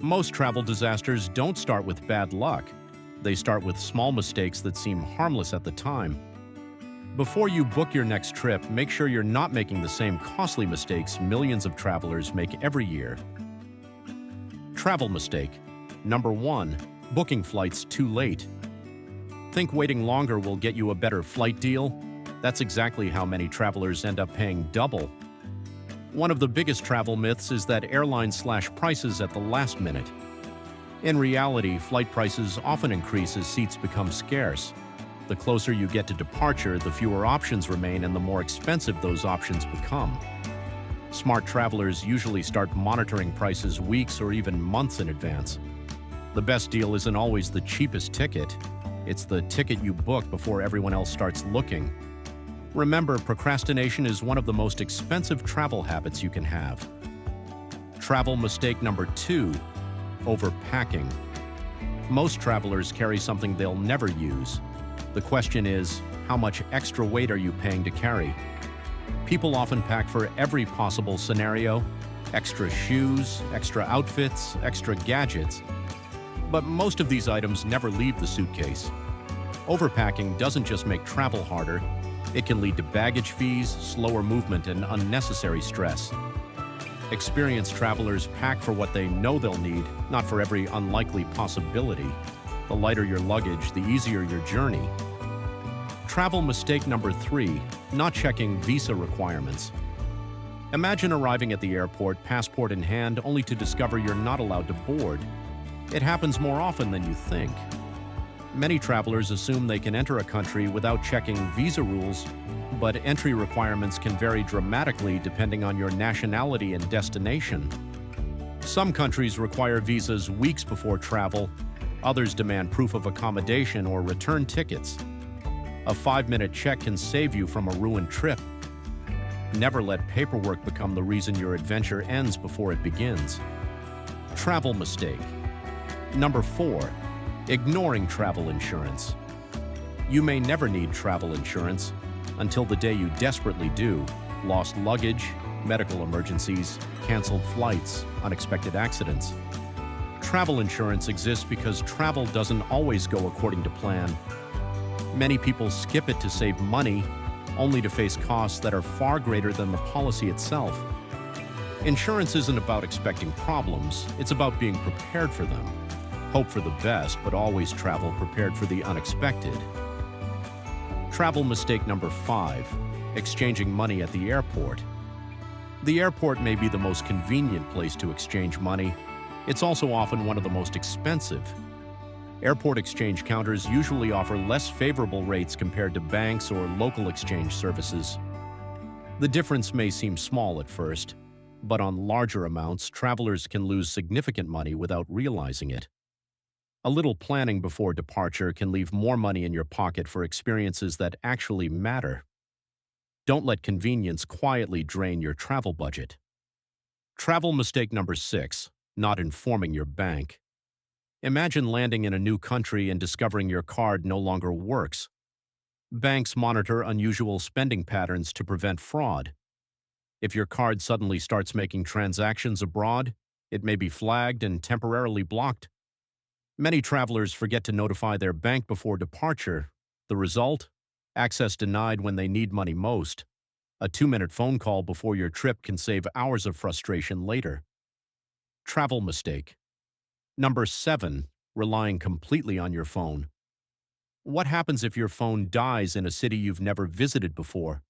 Most travel disasters don't start with bad luck. They start with small mistakes that seem harmless at the time. Before you book your next trip, make sure you're not making the same costly mistakes millions of travelers make every year. Travel mistake. Number 1. Booking flights too late. Think waiting longer will get you a better flight deal? That's exactly how many travelers end up paying double. One of the biggest travel myths is that airlines slash prices at the last minute. In reality, flight prices often increase as seats become scarce. The closer you get to departure, the fewer options remain and the more expensive those options become. Smart travelers usually start monitoring prices weeks or even months in advance. The best deal isn't always the cheapest ticket. It's the ticket you book before everyone else starts looking. Remember, procrastination is one of the most expensive travel habits you can have. Travel mistake number 2. Overpacking. Most travelers carry something they'll never use. The question is, how much extra weight are you paying to carry? People often pack for every possible scenario: extra shoes, extra outfits, extra gadgets. But most of these items never leave the suitcase. Overpacking doesn't just make travel harder, it can lead to baggage fees, slower movement, and unnecessary stress. Experienced travelers pack for what they know they'll need, not for every unlikely possibility. The lighter your luggage, the easier your journey. Travel mistake number 3. Not checking visa requirements. Imagine arriving at the airport, passport in hand, only to discover you're not allowed to board. It happens more often than you think. Many travelers assume they can enter a country without checking visa rules, but entry requirements can vary dramatically depending on your nationality and destination. Some countries require visas weeks before travel, others demand proof of accommodation or return tickets. A 5-minute check can save you from a ruined trip. Never let paperwork become the reason your adventure ends before it begins. Travel mistake. Number 4. Ignoring travel insurance. You may never need travel insurance until the day you desperately do. Lost luggage, medical emergencies, canceled flights, unexpected accidents. Travel insurance exists because travel doesn't always go according to plan. Many people skip it to save money, only to face costs that are far greater than the policy itself. Insurance isn't about expecting problems, it's about being prepared for them. Hope for the best, but always travel prepared for the unexpected. Travel mistake number 5. Exchanging money at the airport. The airport may be the most convenient place to exchange money. It's also often one of the most expensive. Airport exchange counters usually offer less favorable rates compared to banks or local exchange services. The difference may seem small at first, but on larger amounts, travelers can lose significant money without realizing it. A little planning before departure can leave more money in your pocket for experiences that actually matter. Don't let convenience quietly drain your travel budget. Travel mistake number 6. Not informing your bank. Imagine landing in a new country and discovering your card no longer works. Banks monitor unusual spending patterns to prevent fraud. If your card suddenly starts making transactions abroad, it may be flagged and temporarily blocked. Many travelers forget to notify their bank before departure. The result? Access denied when they need money most. A 2-minute phone call before your trip can save hours of frustration later. Travel mistake. Number 7. Relying completely on your phone. What happens if your phone dies in a city you've never visited before?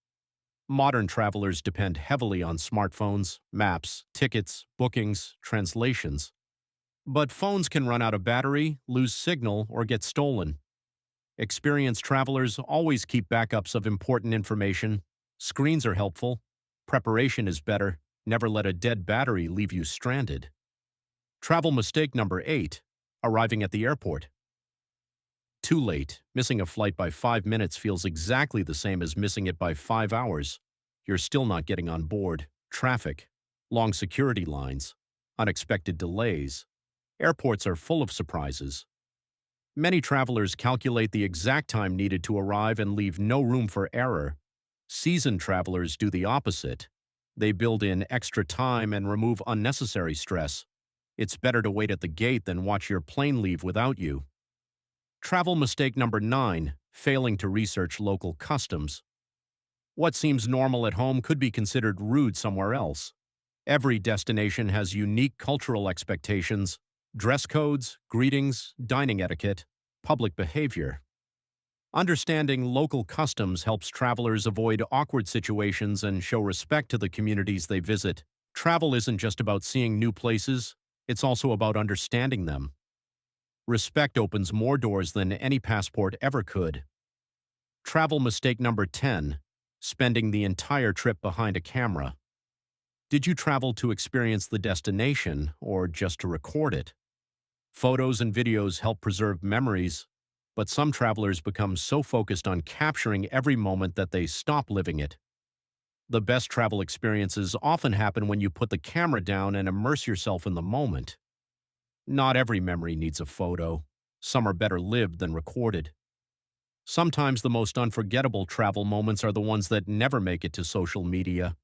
Modern travelers depend heavily on smartphones, maps, tickets, bookings, translations. But phones can run out of battery, lose signal, or get stolen. Experienced travelers always keep backups of important information. Screens are helpful. Preparation is better. Never let a dead battery leave you stranded. Travel mistake number 8. Arriving at the airport. Too late. Missing a flight by 5 minutes feels exactly the same as missing it by 5 hours. You're still not getting on board. Traffic. Long security lines. Unexpected delays. Airports are full of surprises. Many travelers calculate the exact time needed to arrive and leave no room for error. Seasoned travelers do the opposite. They build in extra time and remove unnecessary stress. It's better to wait at the gate than watch your plane leave without you. Travel mistake number 9, failing to research local customs. What seems normal at home could be considered rude somewhere else. Every destination has unique cultural expectations, dress codes, greetings, dining etiquette, public behavior. Understanding local customs helps travelers avoid awkward situations and show respect to the communities they visit. Travel isn't just about seeing new places, it's also about understanding them. Respect opens more doors than any passport ever could. Travel mistake number 10, spending the entire trip behind a camera. Did you travel to experience the destination or just to record it? Photos and videos help preserve memories, but some travelers become so focused on capturing every moment that they stop living it. The best travel experiences often happen when you put the camera down and immerse yourself in the moment. Not every memory needs a photo. Some are better lived than recorded. Sometimes the most unforgettable travel moments are the ones that never make it to social media.